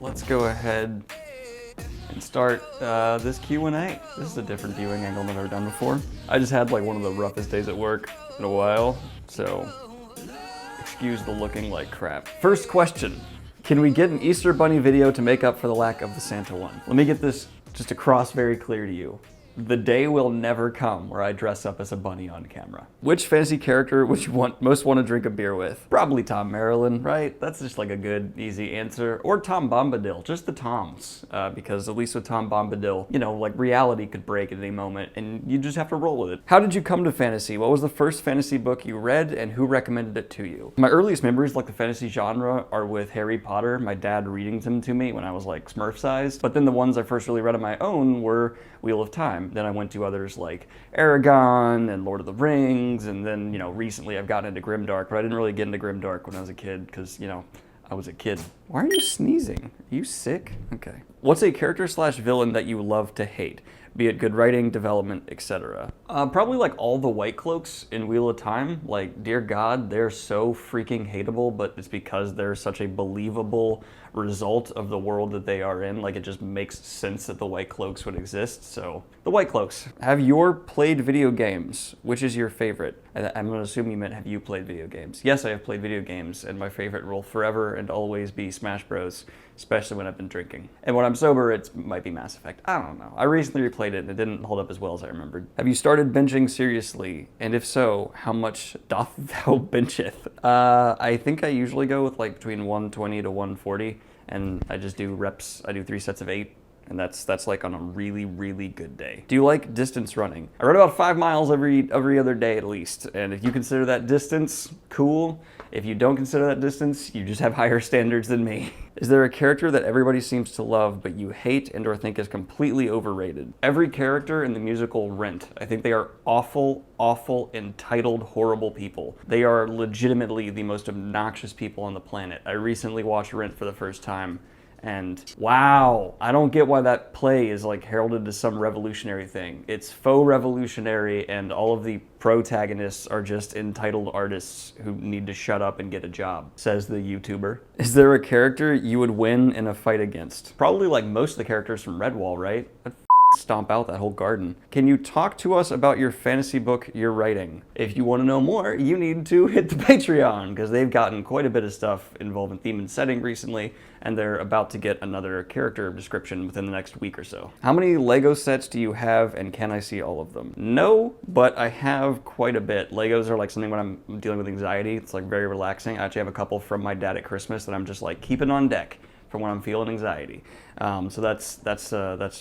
let's go ahead and start this Q&A. This is a different viewing angle than I've ever done before. I just had like one of the roughest days at work in a while, so excuse the looking like crap. First question, can we get an Easter Bunny video to make up for the lack of the Santa one? Let me get this just across very clear to you. The day will never come where I dress up as a bunny on camera. Which fantasy character would you most want to drink a beer with? Probably Tom Maryland, right? That's just like a good, easy answer. Or Tom Bombadil, just the Toms. Because at least with Tom Bombadil, you know, like reality could break at any moment and you just have to roll with it. How did you come to fantasy? What was the first fantasy book you read and who recommended it to you? My earliest memories, like the fantasy genre, are with Harry Potter, my dad reading them to me when I was like Smurf sized. But then the ones I first really read on my own were Wheel of Time. Then I went to others like Aragon and Lord of the Rings, and then, you know, recently I've gotten into Grimdark, but I didn't really get into Grimdark when I was a kid because, you know, I was a kid. Why are you sneezing? Are you sick? Okay. What's a character slash villain that you love to hate? Be it good writing, development, etc. Probably like all the White Cloaks in Wheel of Time. Like, dear God, they're so freaking hateable, but it's because they're such a believable result of the world that they are in. Like, it just makes sense that the White Cloaks would exist. So, the White Cloaks. Have you played video games? Which is your favorite? I'm gonna assume you meant have you played video games? Yes, I have played video games, and my favorite will forever and always be Smash Bros, especially when I've been drinking. And when I'm sober, it might be Mass Effect. I don't know. I recently replayed it and it didn't hold up as well as I remembered. Have you started binging seriously? And if so, how much doth thou bencheth? I think I usually go with like between 120 to 140, and I just do reps. I do 3 sets of 8. And that's like on a really, really good day. Do you like distance running? I run about 5 miles every other day at least. And if you consider that distance, cool. If you don't consider that distance, you just have higher standards than me. Is there a character that everybody seems to love but you hate and or think is completely overrated? Every character in the musical Rent. I think they are awful, awful, entitled, horrible people. They are legitimately the most obnoxious people on the planet. I recently watched Rent for the first time. And wow, I don't get why that play is like heralded as some revolutionary thing. It's faux revolutionary, and all of the protagonists are just entitled artists who need to shut up and get a job, says the YouTuber. Is there a character you would win in a fight against? Probably like most of the characters from Redwall, right? I'd stomp out that whole garden. Can you talk to us about your fantasy book you're writing? If you want to know more, you need to hit the Patreon, because they've gotten quite a bit of stuff involving theme and setting recently, and they're about to get another character description within the next week or so. How many Lego sets do you have, and can I see all of them? No, but I have quite a bit. Legos are like something when I'm dealing with anxiety. It's like very relaxing. I actually have a couple from my dad at Christmas that I'm just like keeping on deck for when I'm feeling anxiety. So that's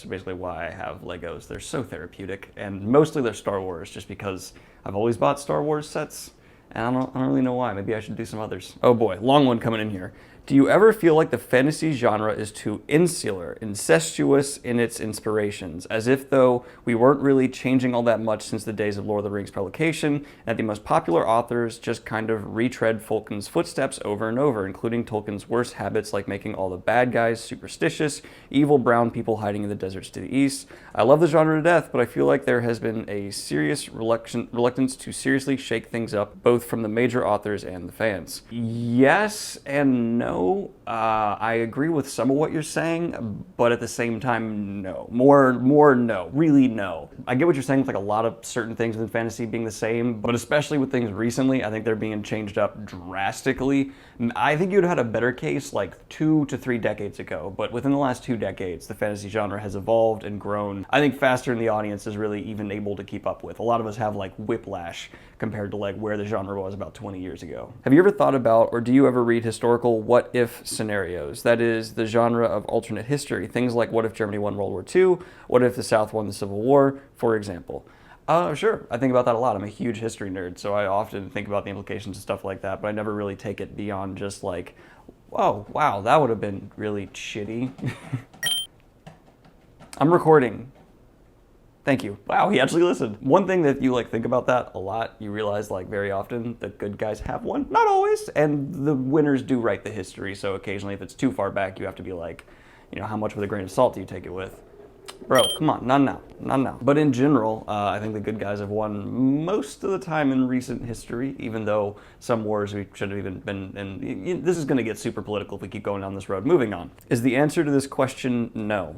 basically why I have Legos. They're so therapeutic, and mostly they're Star Wars, just because I've always bought Star Wars sets, and I don't really know why. Maybe I should do some others. Oh boy, long one coming in here. Do you ever feel like the fantasy genre is too insular, incestuous in its inspirations, as if though we weren't really changing all that much since the days of Lord of the Rings publication, and that the most popular authors just kind of retread Tolkien's footsteps over and over, including Tolkien's worst habits like making all the bad guys superstitious, evil brown people hiding in the deserts to the east? I love the genre to death, but I feel like there has been a serious reluctance to seriously shake things up, both from the major authors and the fans. Yes and no. I agree with some of what you're saying, but at the same time, no. More no. Really no. I get what you're saying with like a lot of certain things within fantasy being the same, but especially with things recently, I think they're being changed up drastically. I think you'd have had a better case like 2 to 3 decades ago, but within the last 2 decades, the fantasy genre has evolved and grown, I think, faster than the audience is really even able to keep up with. A lot of us have like whiplash compared to like where the genre was about 20 years ago. Have you ever thought about, or do you ever read historical what-if scenarios? That is, the genre of alternate history. Things like what if Germany won World War II? What if the South won the Civil War, for example? Sure, I think about that a lot. I'm a huge history nerd, so I often think about the implications and stuff like that, but I never really take it beyond just like, oh, wow, that would have been really shitty. I'm recording. Thank you. Wow, he actually listened. One thing that you like think about that a lot, you realize like very often that good guys have won. Not always, and the winners do write the history, so occasionally if it's too far back, you have to be like, you know, how much with a grain of salt do you take it with? Bro, come on, not now, not now. But in general, I think the good guys have won most of the time in recent history, even though some wars we should have even been in. This is gonna get super political if we keep going down this road. Moving on. Is the answer to this question no?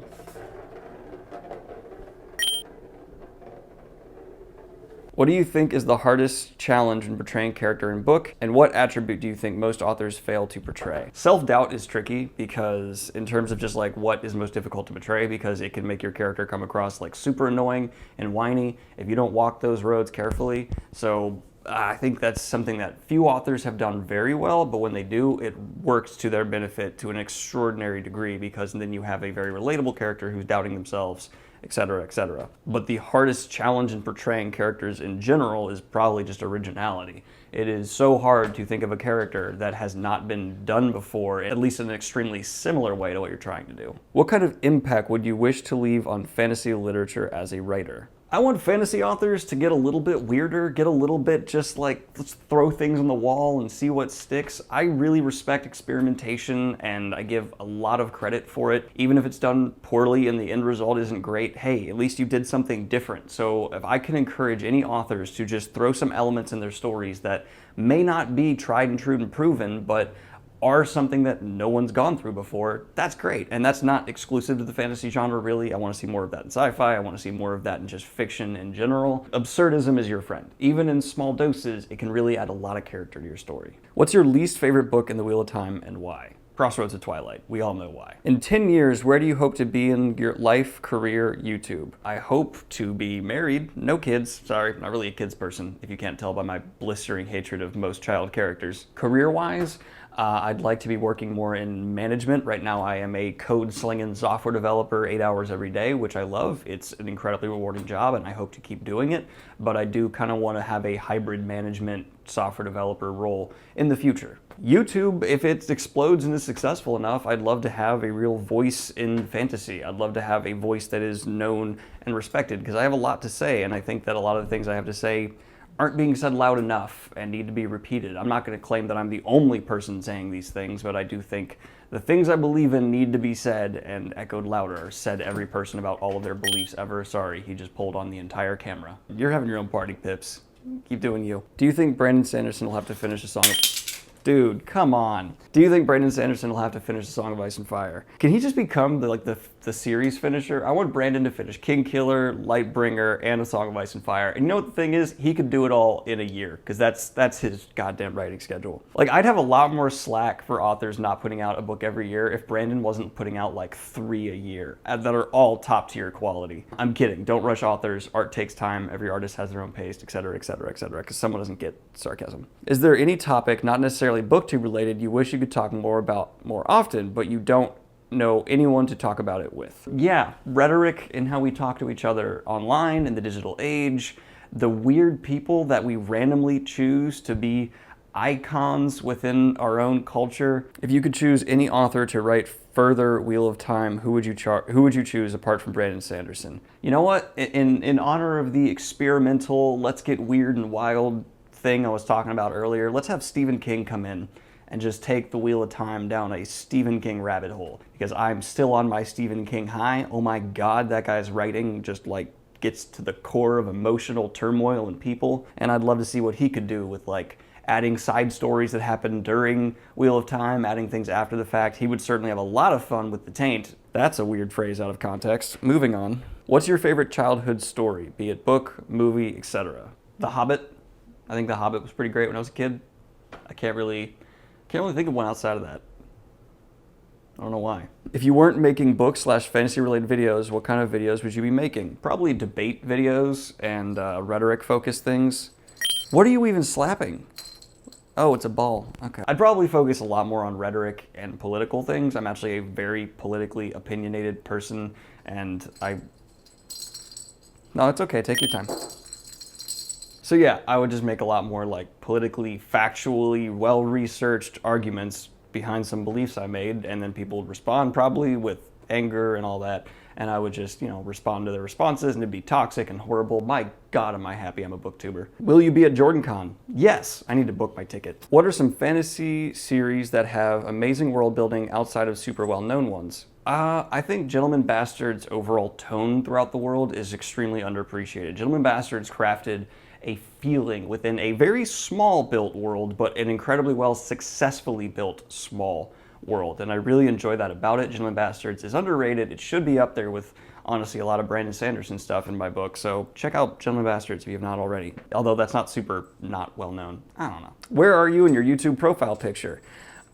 What do you think is the hardest challenge in portraying a character in book, and what attribute do you think most authors fail to portray? Self-doubt is tricky because in terms of just like what is most difficult to portray, because it can make your character come across like super annoying and whiny if you don't walk those roads carefully. So I think that's something that few authors have done very well, but when they do, it works to their benefit to an extraordinary degree, because then you have a very relatable character who's doubting themselves, etc., etc. But the hardest challenge in portraying characters in general is probably just originality. It is so hard to think of a character that has not been done before, at least in an extremely similar way to what you're trying to do. What kind of impact would you wish to leave on fantasy literature as a writer? I want fantasy authors to get a little bit weirder, get a little bit just like, let's throw things on the wall and see what sticks. I really respect experimentation and I give a lot of credit for it. Even if it's done poorly and the end result isn't great, hey, at least you did something different. So if I can encourage any authors to just throw some elements in their stories that may not be tried and true and proven, but are something that no one's gone through before, that's great. And that's not exclusive to the fantasy genre, really. I want to see more of that in sci-fi. I want to see more of that in just fiction in general. Absurdism is your friend. Even in small doses, it can really add a lot of character to your story. What's your least favorite book in the Wheel of Time and why? Crossroads of Twilight. We all know why. In 10 years, where do you hope to be in your life, career, YouTube? I hope to be married, no kids. Sorry, not really a kids person, if you can't tell by my blistering hatred of most child characters. Career-wise, I'd like to be working more in management. Right now I am a code-slinging software developer 8 hours every day, which I love. It's an incredibly rewarding job and I hope to keep doing it, but I do kind of want to have a hybrid management software developer role in the future. YouTube, if it explodes and is successful enough, I'd love to have a real voice in fantasy. I'd love to have a voice that is known and respected, because I have a lot to say, and I think that a lot of the things I have to say aren't being said loud enough and need to be repeated. I'm not going to claim that I'm the only person saying these things, but I do think the things I believe in need to be said and echoed louder, said to every person about all of their beliefs ever. Sorry, he just pulled on the entire camera. You're having your own party, Pips. Keep doing you. Do you think Brandon Sanderson will have to finish a song of... Dude, come on. Do you think Brandon Sanderson will have to finish the Song of Ice and Fire? Can he just become the series finisher? I want Brandon to finish Kingkiller, Lightbringer, and A Song of Ice and Fire. And you know what the thing is? He could do it all in a year, because that's his goddamn writing schedule. Like, I'd have a lot more slack for authors not putting out a book every year if Brandon wasn't putting out like 3 a year that are all top tier quality. I'm kidding. Don't rush authors. Art takes time. Every artist has their own pace, etc., etc., etc., because someone doesn't get sarcasm. Is there any topic, not necessarily booktube related, you wish you could talk more about more often, but you don't know anyone to talk about it with? Yeah, rhetoric and how we talk to each other online in the digital age, the weird people that we randomly choose to be icons within our own culture. If you could choose any author to write further Wheel of Time, who would you choose apart from Brandon Sanderson? You know what? In honor of the experimental, let's get weird and wild thing I was talking about earlier, let's have Stephen King come in and just take the Wheel of Time down a Stephen King rabbit hole, because I'm still on my Stephen King high. Oh my God, that guy's writing just like gets to the core of emotional turmoil in people, and I'd love to see what he could do with like adding side stories that happen during Wheel of Time, adding things after the fact. He would certainly have a lot of fun with The Taint. That's a weird phrase out of context. Moving on. What's your favorite childhood story, be it book, movie, etc.? The Hobbit. I think The Hobbit was pretty great when I was a kid. I can't really think of one outside of that. I don't know why. If you weren't making book/fantasy related videos, what kind of videos would you be making? Probably debate videos and rhetoric focused things. What are you even slapping? Oh, it's a ball. Okay. I'd probably focus a lot more on rhetoric and political things. I'm actually a very politically opinionated person, and No, it's okay. Take your time. So yeah, I would just make a lot more like politically, factually, well-researched arguments behind some beliefs I made, and then people would respond probably with anger and all that, and I would just, respond to their responses, and it'd be toxic and horrible. My God, am I happy I'm a booktuber. Will you be at JordanCon? Yes, I need to book my ticket. What are some fantasy series that have amazing world building outside of super well-known ones? I think Gentleman Bastard's overall tone throughout the world is extremely underappreciated. Gentleman Bastard's crafted a feeling within a very small built world, but an incredibly well successfully built small world, and I really enjoy that about it. Gentleman Bastards is underrated. It should be up there with, honestly, a lot of Brandon Sanderson stuff in my book, so check out Gentleman Bastards if you have not already, although that's not super not well known. I don't know. Where are you in your YouTube profile picture?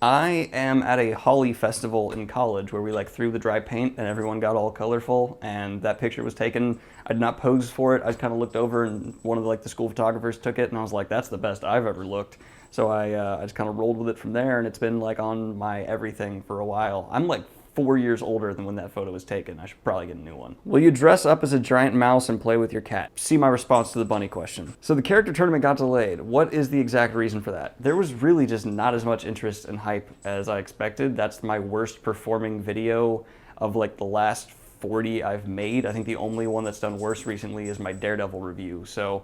I am at a Holly festival in college where we threw the dry paint and everyone got all colorful, and that picture was taken. I did not pose for it. I just kind of looked over and one of the school photographers took it, and I was like, that's the best I've ever looked. So I just kind of rolled with it from there, and it's been on my everything for a while. I'm 4 years older than when that photo was taken. I should probably get a new one. Will you dress up as a giant mouse and play with your cat? See my response to the bunny question. So the character tournament got delayed. What is the exact reason for that? There was really just not as much interest and hype as I expected. That's my worst performing video of the last 40 I've made. I think the only one that's done worse recently is my Daredevil review. So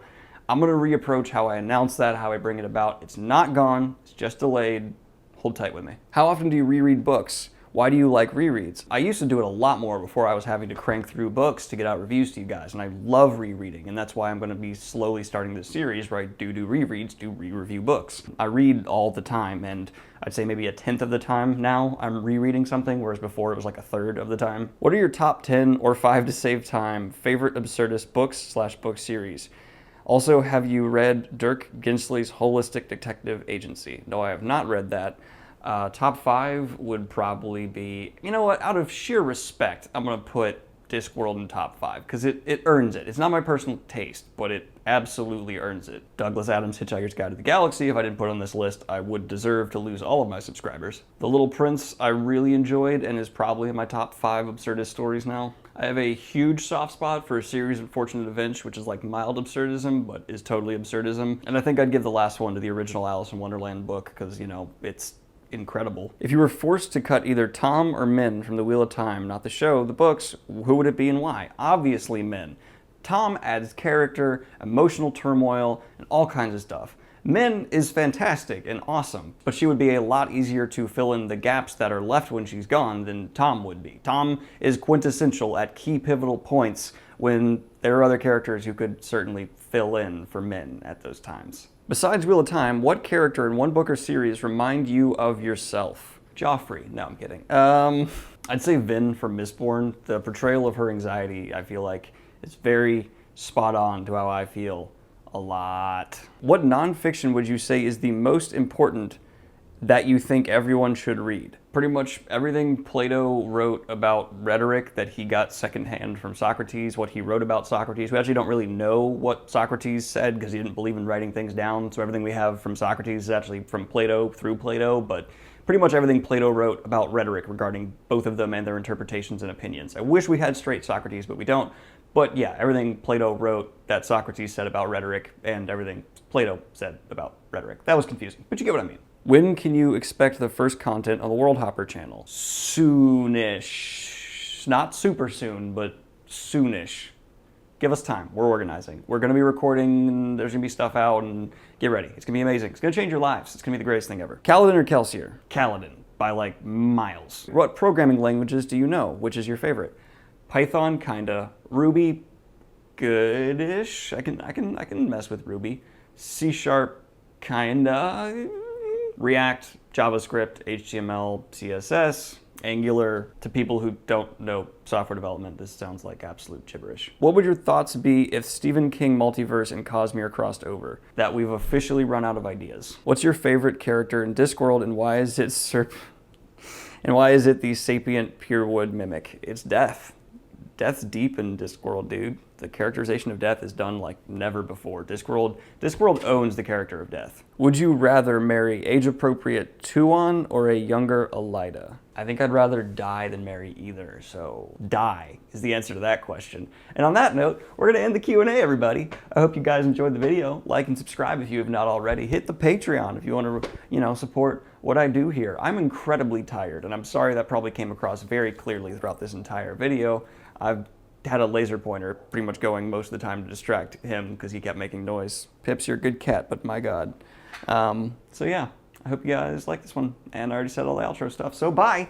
I'm gonna reapproach how I announce that, how I bring it about. It's not gone, it's just delayed. Hold tight with me. How often do you reread books? Why do you like rereads? I used to do it a lot more before I was having to crank through books to get out reviews to you guys, and I love rereading, and that's why I'm gonna be slowly starting this series where I do rereads, re-review books. I read all the time, and I'd say maybe 1/10 of the time now I'm rereading something, whereas before it was 1/3 of the time. What are your top 10 or 5 to save time favorite absurdist books/book series? Also, have you read Dirk Gensly's Holistic Detective Agency? No, I have not read that. Top 5 would probably be, you know what, out of sheer respect, I'm gonna put Discworld in top 5, because it earns it. It's not my personal taste, but it absolutely earns it. Douglas Adams' Hitchhiker's Guide to the Galaxy, if I didn't put it on this list, I would deserve to lose all of my subscribers. The Little Prince I really enjoyed and is probably in my top 5 absurdist stories now. I have a huge soft spot for a series of Unfortunate Events, which is mild absurdism, but is totally absurdism. And I think I'd give the last one to the original Alice in Wonderland book, because, it's incredible. If you were forced to cut either Tom or Min from The Wheel of Time, not the show, the books, who would it be and why? Obviously Min. Tom adds character, emotional turmoil, and all kinds of stuff. Min is fantastic and awesome, but she would be a lot easier to fill in the gaps that are left when she's gone than Tom would be. Tom is quintessential at key pivotal points when there are other characters who could certainly fill in for Min at those times. Besides Wheel of Time, what character in one book or series remind you of yourself? Joffrey. No, I'm kidding. I'd say Vin from Mistborn. The portrayal of her anxiety, I feel like, is very spot on to how I feel a lot. What nonfiction would you say is the most important that you think everyone should read? Pretty much everything Plato wrote about rhetoric that he got secondhand from Socrates, what he wrote about Socrates. We actually don't really know what Socrates said because he didn't believe in writing things down, so everything we have from Socrates is actually from Plato through Plato, but pretty much everything Plato wrote about rhetoric regarding both of them and their interpretations and opinions. I wish we had straight Socrates, but we don't. But yeah, everything Plato wrote that Socrates said about rhetoric and everything Plato said about rhetoric. That was confusing, but you get what I mean. When can you expect the first content on the World Hopper channel? Soonish. Not super soon, but soonish. Give us time. We're organizing. We're going to be recording. There's going to be stuff out, and get ready. It's going to be amazing. It's going to change your lives. It's going to be the greatest thing ever. Kaladin or Kelsier? Kaladin, by miles. What programming languages do you know? Which is your favorite? Python, kinda. Ruby, goodish. I can mess with Ruby. C#, kinda. React, JavaScript, HTML, CSS, Angular. To people who don't know software development, this sounds like absolute gibberish. What would your thoughts be if Stephen King Multiverse and Cosmere crossed over? That we've officially run out of ideas. What's your favorite character in Discworld, and why is it the sapient purewood mimic? It's Death. Death's deep in Discworld, dude. The characterization of Death is done like never before. Discworld owns the character of Death. Would you rather marry age-appropriate Tuon or a younger Elida? I think I'd rather die than marry either, so die is the answer to that question. And on that note, we're gonna end the Q&A, everybody. I hope you guys enjoyed the video. Like and subscribe if you have not already. Hit the Patreon if you wanna, support what I do here. I'm incredibly tired, and I'm sorry that probably came across very clearly throughout this entire video. I've had a laser pointer pretty much going most of the time to distract him because he kept making noise. Pips, you're a good cat, but my God. So yeah. I hope you guys like this one, and I already said all the outro stuff, so bye!